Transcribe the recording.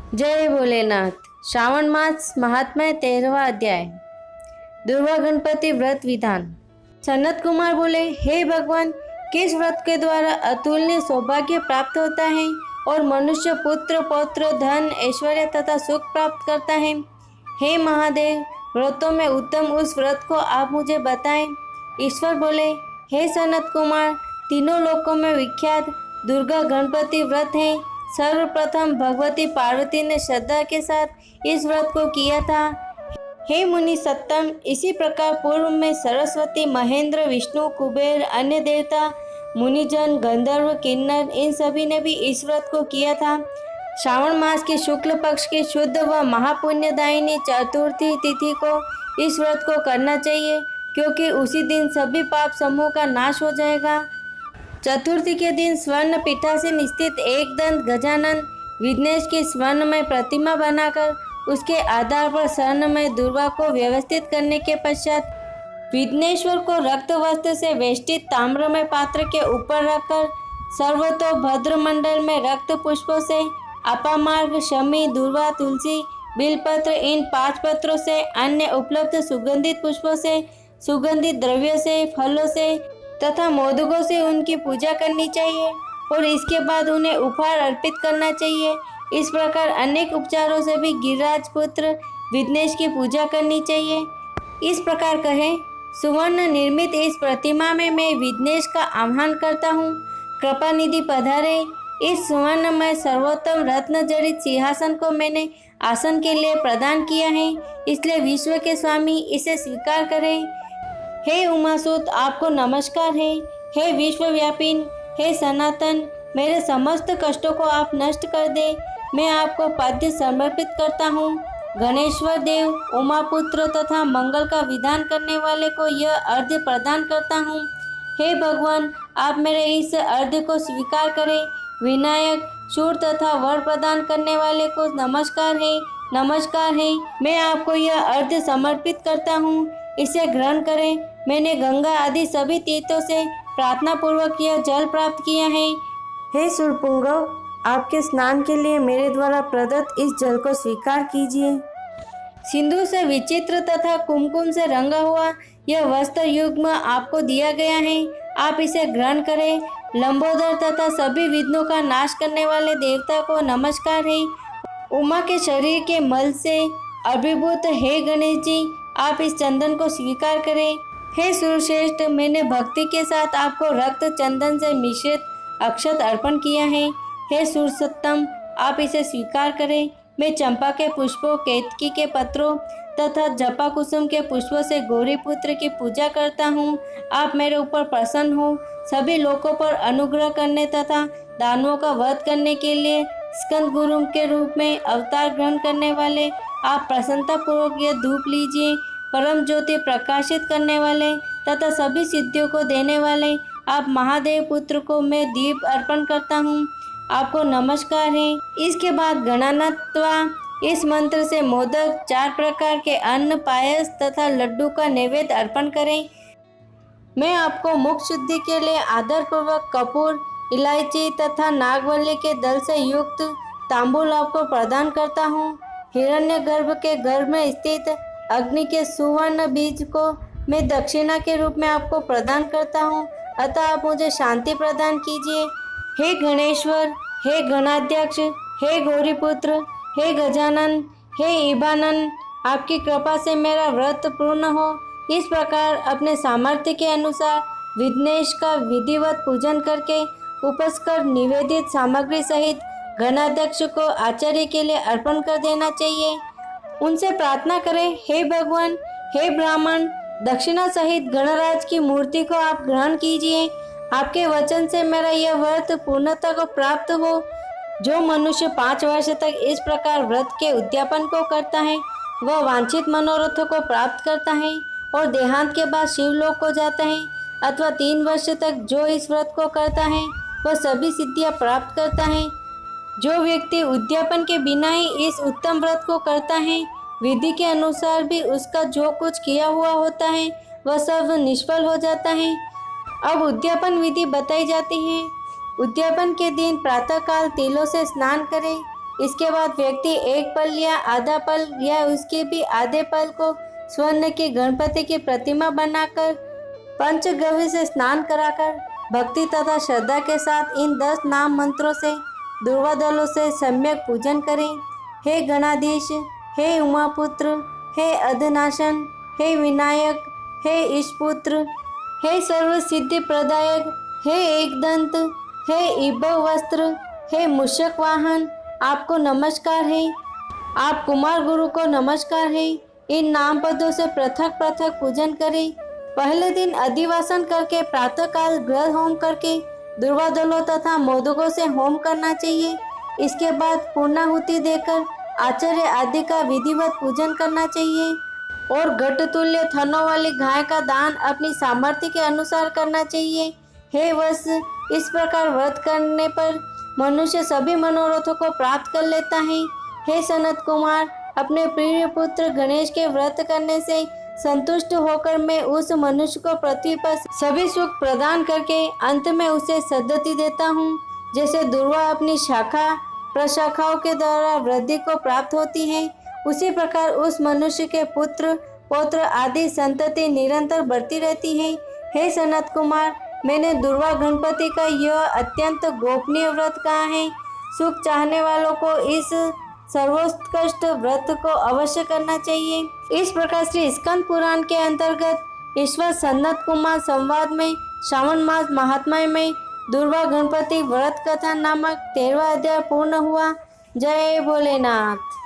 जय भोलेनाथ। श्रावण मास महात्म्य 13वां अध्याय। दुर्वा गणपति व्रत विधान। सनत कुमार बोले, हे भगवान, किस व्रत के द्वारा अतुलनीय सौभाग्य प्राप्त होता है और मनुष्य पुत्र पौत्र धन ऐश्वर्य तथा सुख प्राप्त करता है? हे महादेव, व्रतों में उत्तम उस व्रत को आप मुझे बताएं। ईश्वर बोले, हे सनत कुमार, तीनों लोकों में विख्यात दुर्गा गणपति व्रत है। सर्वप्रथम भगवती पार्वती ने श्रद्धा के साथ इस व्रत को किया था। हे मुनि सत्तम, इसी प्रकार पूर्व में सरस्वती, महेंद्र, विष्णु, कुबेर, अन्य देवता, मुनिजन, गंधर्व, किन्नर, इन सभी ने भी इस व्रत को किया था। श्रावण मास की शुक्ल पक्ष की शुद्ध व महापुण्यदायिनी चतुर्थी तिथि को इस व्रत को करना चाहिए, क्योंकि उसी दिन सभी पाप समूह का नाश हो जाएगा। चतुर्थी के दिन स्वर्ण पीठासीन स्थित एक दंत गजानन विघ्नेश की स्वर्णमय प्रतिमा बनाकर उसके आधार पर स्वर्णमय दुर्वा को व्यवस्थित करने के पश्चात विघ्नेश्वर को रक्त वस्त्र से वेष्टित ताम्रमय पात्र के ऊपर रखकर सर्वतोभद्र मंडल में रक्त पुष्पों से अपामार्ग, शमी, दुर्वा, तुलसी, बिलपत्र, इन 5 पत्रों से, अन्य उपलब्ध सुगंधित पुष्पों से, सुगंधित द्रव्यों से, फलों से तथा मोदकों से उनकी पूजा करनी चाहिए और इसके बाद उन्हें उपहार अर्पित करना चाहिए। इस प्रकार अनेक उपचारों से भी गिरिराज पुत्र विघ्नेश की पूजा करनी चाहिए। इस प्रकार कहें, सुवर्ण निर्मित इस प्रतिमा में मैं विघ्नेश का आह्वान करता हूँ। कृपा निधि पधारे। इस सुवर्णमय सर्वोत्तम रत्न जड़ित सिंहासन को मैंने आसन के लिए प्रदान किया है, इसलिए विश्व के स्वामी इसे स्वीकार करें। हे उमासुत, आपको नमस्कार है। हे विश्वव्यापिन, हे सनातन, मेरे समस्त कष्टों को आप नष्ट कर दे। मैं आपको पाद्य समर्पित करता हूँ। गणेश्वर देव, उमापुत्र तथा मंगल का विधान करने वाले को यह अर्घ्य प्रदान करता हूँ। हे भगवान, आप मेरे इस अर्घ्य को स्वीकार करें। विनायक, शूर तथा वर प्रदान करने वाले को नमस्कार है, नमस्कार है। मैं आपको यह अर्घ्य समर्पित करता हूँ, इसे ग्रहण करें। मैंने गंगा आदि सभी तीर्थों से प्रार्थना पूर्वक यह जल प्राप्त किया है। हे शूरपुंगव, आपके स्नान के लिए मेरे द्वारा प्रदत्त इस जल को स्वीकार कीजिए। सिंदूर से विचित्र तथा कुमकुम से रंगा हुआ यह वस्त्र युग्म आपको दिया गया है, आप इसे ग्रहण करें। लंबोदर तथा सभी विघ्नों का नाश करने वाले देवता को नमस्कार है। उमा के शरीर के मल से अभिभूत हे गणेश जी, आप इस चंदन को स्वीकार करें। हे सुरश्रेष्ठ, मैंने भक्ति के साथ आपको रक्त चंदन से मिश्रित अक्षत अर्पण किया है। हे सुरसत्तम, आप इसे स्वीकार करें। मैं चंपा के पुष्पों, केतकी के पत्रों तथा जपा कुसुम के पुष्पों से गौरी पुत्र की पूजा करता हूँ। आप मेरे ऊपर प्रसन्न हो। सभी लोगों पर अनुग्रह करने तथा दानवों का वध करने के लिए स्कंद गुरु के रूप में अवतार ग्रहण करने वाले, आप प्रसन्नता पूर्वक यह धूप लीजिए। परम ज्योति प्रकाशित करने वाले तथा सभी सिद्धियों को देने वाले आप महादेव पुत्र को मैं दीप अर्पण करता हूँ, आपको नमस्कार है। इसके बाद गणानात्वा इस मंत्र से मोदक, 4 प्रकार के अन्न, पायस तथा लड्डू का नैवेद्य अर्पण करें। मैं आपको मुख शुद्धि के लिए आदर पूर्वक कपूर, इलायची तथा नागवल्ली के दल से युक्त तांबूल आपको प्रदान करता हूँ। हिरण्यगर्भ के गर्भ में स्थित अग्नि के सुवर्ण बीज को मैं दक्षिणा के रूप में आपको प्रदान करता हूँ, अतः आप मुझे शांति प्रदान कीजिए। हे गणेश्वर, हे गणाध्यक्ष, हे गौरीपुत्र, हे गजानन, हे इबानन, आपकी कृपा से मेरा व्रत पूर्ण हो। इस प्रकार अपने सामर्थ्य के अनुसार विघ्नेश का विधिवत पूजन करके उपस्कर निवेदित सामग्री सहित गणाध्यक्ष को आचार्य के लिए अर्पण कर देना चाहिए। उनसे प्रार्थना करें, हे भगवान, हे ब्राह्मण, दक्षिणा सहित गणराज की मूर्ति को आप ग्रहण कीजिए। आपके वचन से मेरा यह व्रत पूर्णता को प्राप्त हो। जो मनुष्य 5 वर्ष तक इस प्रकार व्रत के उद्यापन को करता है, वह वांछित मनोरथों को प्राप्त करता है और देहांत के बाद शिवलोक को जाता है। अथवा 3 वर्ष तक जो इस व्रत को करता है, वह सभी सिद्धियां प्राप्त करता है। जो व्यक्ति उद्यापन के बिना ही इस उत्तम व्रत को करता है, विधि के अनुसार भी उसका जो कुछ किया हुआ होता है वह सब निष्फल हो जाता है। अब उद्यापन विधि बताई जाती है। उद्यापन के दिन प्रातःकाल तिलों से स्नान करें। इसके बाद व्यक्ति एक पल या आधा पल या उसके भी आधे पल को स्वर्ण की गणपति की प्रतिमा बनाकर पंचगव्य से स्नान कराकर भक्ति तथा श्रद्धा के साथ इन 10 नाम मंत्रों से दुर्वादलों से सम्यक पूजन करें। हे गणाधीश, हे उमापुत्र, हे अधनाशन, हे विनायक, हे ईशपुत्र, हे सर्व सिद्धि प्रदायक, हे एकदंत, हे इभव वस्त्र, हे मूषक वाहन, आपको नमस्कार है। आप कुमार गुरु को नमस्कार है। इन नाम पदों से पृथक पृथक पूजन करें। पहले दिन अधिवासन करके प्रातःकाल ग्रह होम करके दुर्वादलों तथा मोदकों से होम करना चाहिए। इसके बाद पूर्णाहुति देकर आचार्य आदि का विधिवत पूजन करना चाहिए और घटतुल्य थनों वाली गाय का दान अपनी सामर्थ्य के अनुसार करना चाहिए। हे वत्स, इस प्रकार व्रत करने पर मनुष्य सभी मनोरथों को प्राप्त कर लेता है। हे सनत कुमार, अपने प्रिय पुत्र गणेश के व्रत करने से संतुष्ट होकर मैं उस मनुष्य को पृथ्वी पर सभी सुख प्रदान करके अंत में उसे सद्गति देता हूँ। जैसे दुर्वा अपनी शाखा प्रशाखाओं के द्वारा वृद्धि को प्राप्त होती है, उसी प्रकार उस मनुष्य के पुत्र पौत्र आदि संतति निरंतर बढ़ती रहती है। हे सनत कुमार, मैंने दुर्वा गणपति का यह अत्यंत गोपनीय व्रत कहा है। सुख चाहने वालों को इस सर्वोत्कृष्ट व्रत को अवश्य करना चाहिए। इस प्रकार श्री स्कंद पुराण के अंतर्गत ईश्वर सनत कुमार संवाद में श्रावण मास महात्म्य में दुर्वा गणपति व्रत कथा नामक 13वां अध्याय पूर्ण हुआ। जय भोलेनाथ।